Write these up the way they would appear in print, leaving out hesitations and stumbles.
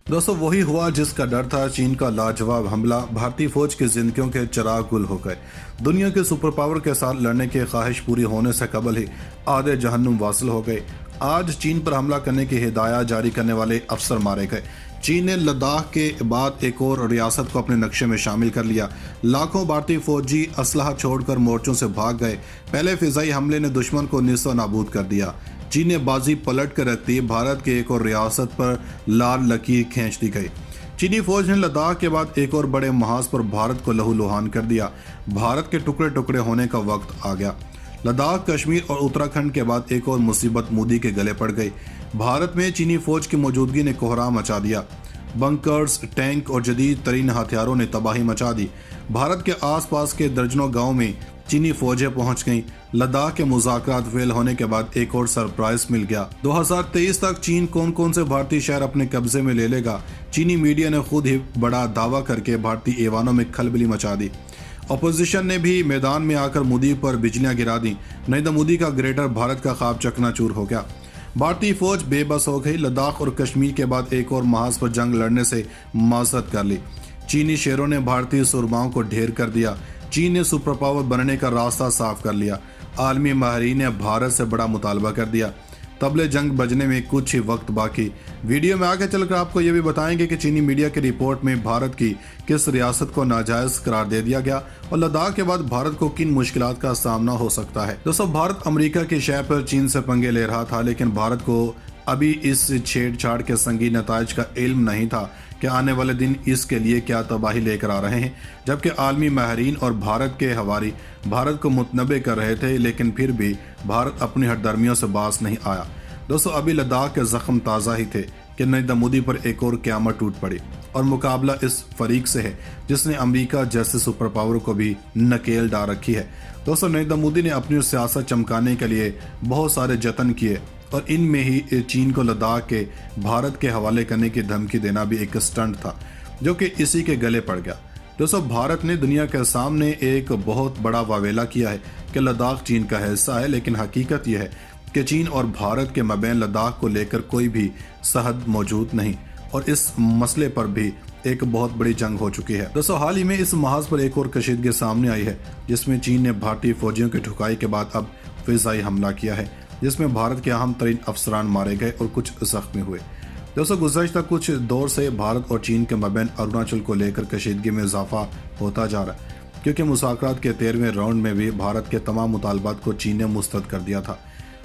दोस्तों वही हुआ जिसका डर था। चीन का लाजवाब हमला भारतीय फौज की जिंदगियों के चिराग गुल हो गए। दुनिया के सुपर पावर के साथ लड़ने की ख्वाहिश पूरी होने से कबल ही आधे जहन्नुम वासिल हो गए। आज चीन पर हमला करने की हिदायत जारी करने वाले अफसर मारे गए। चीन ने लद्दाख के बाद एक और रियासत को अपने नक्शे में शामिल कर लिया। लाखों भारतीय फौजी असलहा छोड़कर मोर्चों से भाग गए। पहले फिजाई हमले ने दुश्मन को नीस्तो नाबूद कर दिया। चीन ने बाजी पलट कर रख दी। भारत के एक और रियासत पर लाल लकीर खींच दी गई। चीनी फौज ने लद्दाख के बाद एक और बड़े महाज पर भारत को लहूलुहान कर दिया। भारत के टुकड़े टुकड़े होने का वक्त आ गया। लद्दाख, कश्मीर और उत्तराखंड के बाद एक और मुसीबत मोदी के गले पड़ गई। भारत में चीनी फौज की मौजूदगी ने कोहराम मचा दिया। बंकर्स, टैंक और जदीद तरीन हथियारों ने तबाही मचा दी। भारत के आसपास के दर्जनों गांव में चीनी फौजें पहुंच गईं। लद्दाख के मुज़ाकरात फेल होने के बाद एक और सरप्राइज मिल गया। 2023 तक चीन कौन कौन से भारतीय शहर अपने कब्जे में ले लेगा। चीनी मीडिया ने खुद ही बड़ा दावा करके भारतीय ऐवानों में खलबली मचा दी। अपोजिशन ने भी मैदान में आकर मोदी पर बिजलियां गिरा दी। नरेंद्र मोदी का ग्रेटर भारत का ख्वाब चकनाचूर हो गया। भारतीय फौज बेबस हो गई। लद्दाख और कश्मीर के बाद एक और महाज पर जंग लड़ने से माजरत कर ली। चीनी शेरों ने भारतीय सुरमाओं को ढेर कर दिया। चीन ने सुपर पावर बनने का रास्ता साफ कर लिया। आलमी माहिरीन ने भारत से बड़ा मुतालबा कर दिया। तबले जंग बजने में कुछ ही वक्त बाकी। वीडियो में आगे चलकर आपको ये भी बताएंगे कि चीनी मीडिया की रिपोर्ट में भारत की किस रियासत को नाजायज करार दे दिया गया और लद्दाख के बाद भारत को किन मुश्किलात का सामना हो सकता है। दोस्तों भारत अमेरिका की शय पर चीन से पंगे ले रहा था, लेकिन भारत को अभी इस छेड़छाड़ के संगीन नताइज का इल्म नहीं था कि आने वाले दिन इसके लिए क्या तबाही लेकर आ रहे हैं। जबकि आलमी माहिरीन और भारत के हवारी भारत को मुतनबे कर रहे थे, लेकिन फिर भी भारत अपनी हरदर्मियों से बाज नहीं आया। दोस्तों अभी लद्दाख के जख्म ताज़ा ही थे कि नरेंद्र मोदी पर एक और क़यामत टूट पड़ी और मुकाबला इस फरीक से है जिसने अमेरिका जैसे सुपर पावर को भी नकेल डाल रखी है। दोस्तों नरेंद्र मोदी ने अपनी सियासत चमकाने के लिए बहुत सारे जतन किए और इनमें ही चीन को लद्दाख के भारत के हवाले करने की धमकी देना भी एक स्टंट था जो कि इसी के गले पड़ गया। दोस्तों भारत ने दुनिया के सामने एक बहुत बड़ा वावेला किया है कि लद्दाख चीन का हिस्सा है, लेकिन हकीकत यह है कि चीन और भारत के मबैन लद्दाख को लेकर कोई भी सहद मौजूद नहीं और इस मसले पर भी एक बहुत बड़ी जंग हो चुकी है। दोस्तों हाल ही में इस महाज पर एक और कशीदगी सामने आई है जिसमें चीन ने भारतीय फौजियों की ठुकाई के बाद अब फिजाई हमला किया है, जिसमें भारत के अहम तरीन अफसरान मारे गए और कुछ जख्मी हुए। दोस्तों गुज़श्ता कुछ दौर से भारत और चीन के मबैन अरुणाचल को लेकर कशीदगी में इजाफा होता जा रहा है, क्योंकि मुज़ाकरात के 13वें राउंड में भी भारत के तमाम मुतालबात को चीन ने मुस्तरद कर दिया था।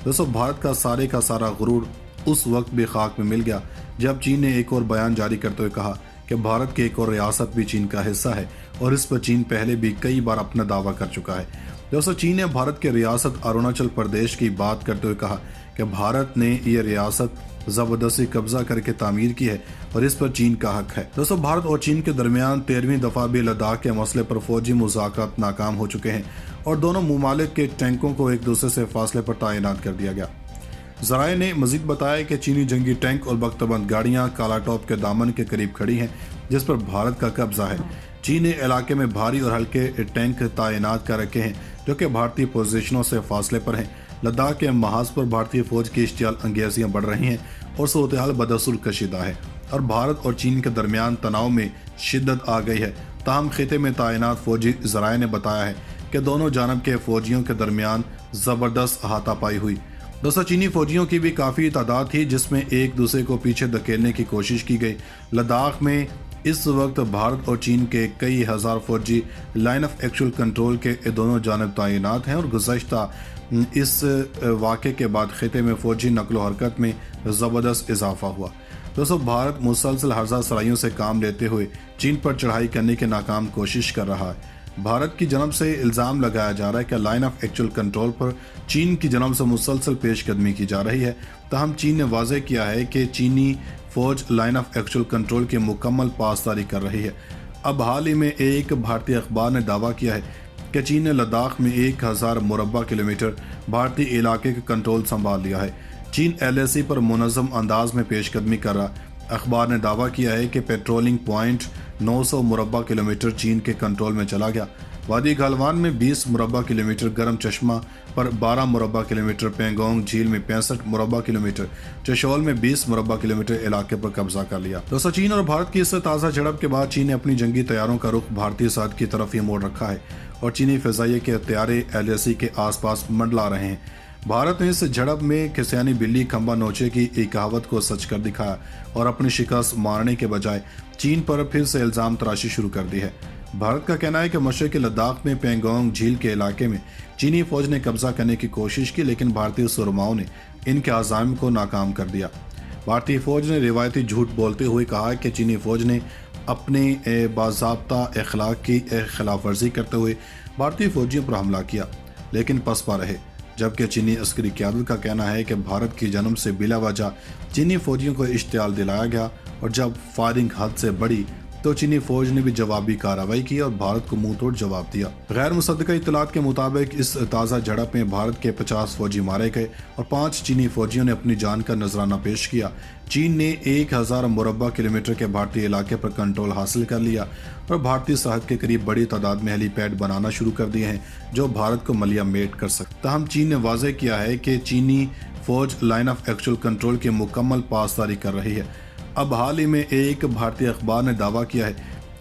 दोस्तों भारत का सारा गुरूर उस वक्त भी खाक में मिल गया जब चीन ने एक और बयान जारी करते हुए कहा कि भारत की एक और रियासत भी चीन का हिस्सा है और इस पर चीन पहले भी कई बार अपना दावा कर चुका है। दोस्तों चीन ने भारत के रियासत अरुणाचल प्रदेश की बात करते हुए कहा कि भारत ने यह रियासत ज़बरदस्ती कब्जा करके तामीर की है और इस पर चीन का हक है। दोस्तों भारत और चीन के दरमियान 13वीं दफ़ा भी लद्दाख के मसले पर फौजी मुज़ाकरात नाकाम हो चुके हैं और दोनों ममालिक के टैंकों को एक दूसरे से फासले पर तैनात कर दिया गया। ज़राए ने मजीद बताया कि चीनी जंगी टैंक और बख्तबंद गाड़ियाँ कालाटॉप के दामन के करीब खड़ी हैं जिस पर भारत का कब्जा है। चीन ने इलाके में भारी और हल्के टैंक तैनात कर रखे हैं जो कि भारतीय पोजीशनों से फासले पर हैं। लद्दाख के महाज पर भारतीय फौज की इश्तियाल अंगेजियाँ बढ़ रही हैं और सूरत-ए-हाल बदस्तूर कशीदा है और भारत और चीन के दरमियान तनाव में शिद्दत आ गई है। ताहम खिते में तैनात फौजी ज़राए ने बताया है कि दोनों जानब के फौजियों के दरमियान ज़बरदस्त हाथापाई हुई। दोस्तों चीनी फौजियों की भी काफ़ी तादाद थी जिसमें एक दूसरे को पीछे धकेलने की कोशिश की गई। लद्दाख में इस वक्त भारत और चीन के कई हज़ार फौजी लाइन ऑफ एक्चुअल कंट्रोल के दोनों जानब तैनात हैं और गुज़श्ता इस वाक़े के बाद खिते में फ़ौजी नकलो हरकत में ज़बरदस्त इजाफा हुआ। दोस्तों भारत मुसलसल हर्जा सराइयों से काम लेते हुए चीन पर चढ़ाई करने की नाकाम कोशिश कर रहा है। भारत की जनब से इल्ज़ाम लगाया जा रहा है कि लाइन ऑफ एक्चुअल कंट्रोल पर चीन की जनब से मुसलसल पेशकदमी की जा रही है। तहम चीन ने वाज़ेह किया है कि चीनी फ़ौज लाइन ऑफ एक्चुअल कंट्रोल की मुकम्मल पासदारी कर रही है। अब हाल ही में एक भारतीय अखबार ने दावा किया है कि चीन ने लद्दाख में 1000 मुरबा किलोमीटर भारतीय इलाके का कंट्रोल संभाल लिया है। चीन LAC पर मुनज़्ज़म अंदाज में पेशकदमी कर रहा। अखबार ने दावा किया है कि पेट्रोलिंग पॉइंट 900 मुरबा किलोमीटर चीन के कंट्रोल में चला गया। وادی گالوان میں 20 مربع کلومیٹر، گرم چشمہ پر 12 مربع کلومیٹر، پینگونگ جھیل میں 65 مربع کلومیٹر، چشول میں 20 مربع کلومیٹر علاقے پر قبضہ کر لیا۔ دوستو، چین اور بھارت کی اس تازہ جھڑپ کے بعد چین نے اپنی جنگی طیاروں کا رخ بھارتی سرحد کی طرف ہی موڑ رکھا ہے اور چینی فضائیہ کے طیارے LAC کے آس پاس منڈلا رہے ہیں۔ بھارت نے اس جھڑپ میں کھسیانی بلی کھمبا نوچے کی ایک کہاوت کو سچ کر دکھایا اور اپنی شکست مارنے کے بجائے چین پر پھر سے الزام تراشی شروع کر دی ہے۔ بھارت کا کہنا ہے کہ مشرقی لداخ میں پینگونگ جھیل کے علاقے میں چینی فوج نے قبضہ کرنے کی کوشش کی، لیکن بھارتی سرماؤں نے ان کے عزائم کو ناکام کر دیا۔ بھارتی فوج نے روایتی جھوٹ بولتے ہوئے کہا کہ چینی فوج نے اپنے باضابطہ اخلاق کی خلاف ورزی کرتے ہوئے بھارتی فوجیوں پر حملہ کیا، لیکن پسپا رہے، جبکہ چینی عسکری قیادت کا کہنا ہے کہ بھارت کی جانب سے بلا وجہ چینی فوجیوں کو اشتعال دلایا گیا اور جب فائرنگ حد سے بڑھی تو چینی فوج نے بھی جوابی کارروائی کی اور بھارت کو منہ توڑ جواب دیا۔ غیر مصدقہ اطلاعات کے مطابق اس تازہ جھڑپ میں بھارت کے 50 فوجی مارے گئے اور 5 چینی فوجیوں نے اپنی جان کا نذرانہ پیش کیا۔ چین نے 1000 مربع کلومیٹر کے بھارتی علاقے پر کنٹرول حاصل کر لیا اور بھارتی سرحد کے قریب بڑی تعداد میں ہیلی پیڈ بنانا شروع کر دیے ہیں جو بھارت کو ملیہ میٹ کر سکتے۔ تاہم چین نے واضح کیا ہے کہ چینی فوج لائن آف ایکچوئل کنٹرول کی مکمل پاسداری کر رہی ہے۔ اب حال ہی میں ایک بھارتی اخبار نے دعویٰ کیا ہے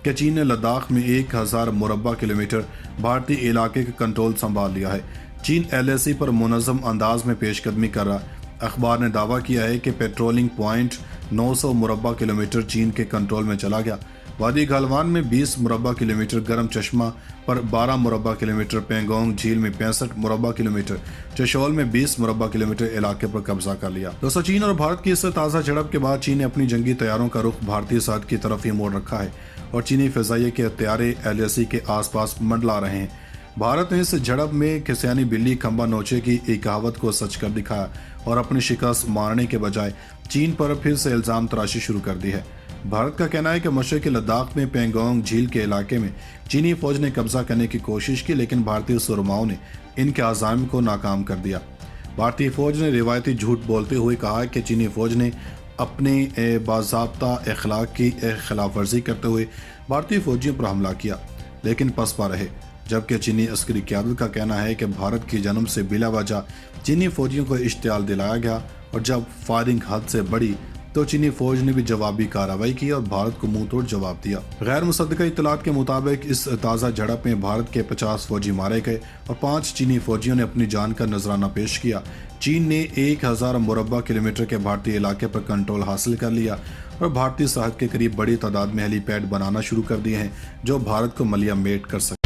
کہ چین نے لداخ میں 1000 مربع کلومیٹر بھارتی علاقے کا کنٹرول سنبھال لیا ہے۔ چین LAC پر منظم انداز میں پیش قدمی کر رہا۔ اخبار نے دعویٰ کیا ہے کہ پیٹرولنگ پوائنٹ 900 مربع کلومیٹر چین کے کنٹرول میں چلا گیا۔ وادی گالوان میں 20 مربع کلومیٹر، گرم چشمہ پر 12 مربع کلومیٹر، پینگونگ جھیل میں 65 مربع کلومیٹر، چشول میں 20 مربع کلومیٹر علاقے پر قبضہ کر لیا۔ دوستو، چین اور بھارت کی اس تازہ جھڑپ کے بعد چین نے اپنی جنگی طیاروں کا رخ بھارتی سرحد کی طرف ہی موڑ رکھا ہے اور چینی فضائیہ کے طیارے LAC کے آس پاس منڈلا رہے ہیں۔ بھارت نے اس جھڑپ میں کھسیانی بلی کھمبا نوچے کی ایک کہاوت کو سچ کر دکھایا اور اپنی شکست مارنے کے بجائے چین پر پھر سے الزام تراشی شروع کر دی ہے۔ بھارت کا کہنا ہے کہ مشرقی لداخ میں پینگونگ جھیل کے علاقے میں چینی فوج نے قبضہ کرنے کی کوشش کی، لیکن بھارتی سرماؤں نے ان کے عزائم کو ناکام کر دیا۔ بھارتی فوج نے روایتی جھوٹ بولتے ہوئے کہا کہ چینی فوج نے اپنے باضابطہ اخلاق کی خلاف ورزی کرتے ہوئے بھارتی فوجیوں پر حملہ کیا، لیکن پسپا رہے، جبکہ چینی عسکری قیادت کا کہنا ہے کہ بھارت کی جانب سے بلا وجہ چینی فوجیوں کو اشتعال دلایا گیا اور جب فائرنگ حد سے بڑھی تو چینی فوج نے بھی جوابی کارروائی کی اور بھارت کو منہ توڑ جواب دیا۔ غیر مصدقہ اطلاعات کے مطابق اس تازہ جھڑپ میں بھارت کے 50 فوجی مارے گئے اور 5 چینی فوجیوں نے اپنی جان کا نذرانہ پیش کیا۔ چین نے 1000 مربع کلومیٹر کے بھارتی علاقے پر کنٹرول حاصل کر لیا اور بھارتی سرحد کے قریب بڑی تعداد میں ہیلی پیڈ بنانا شروع کر دیے ہیں جو بھارت کو ملیہ میٹ کر سکتے۔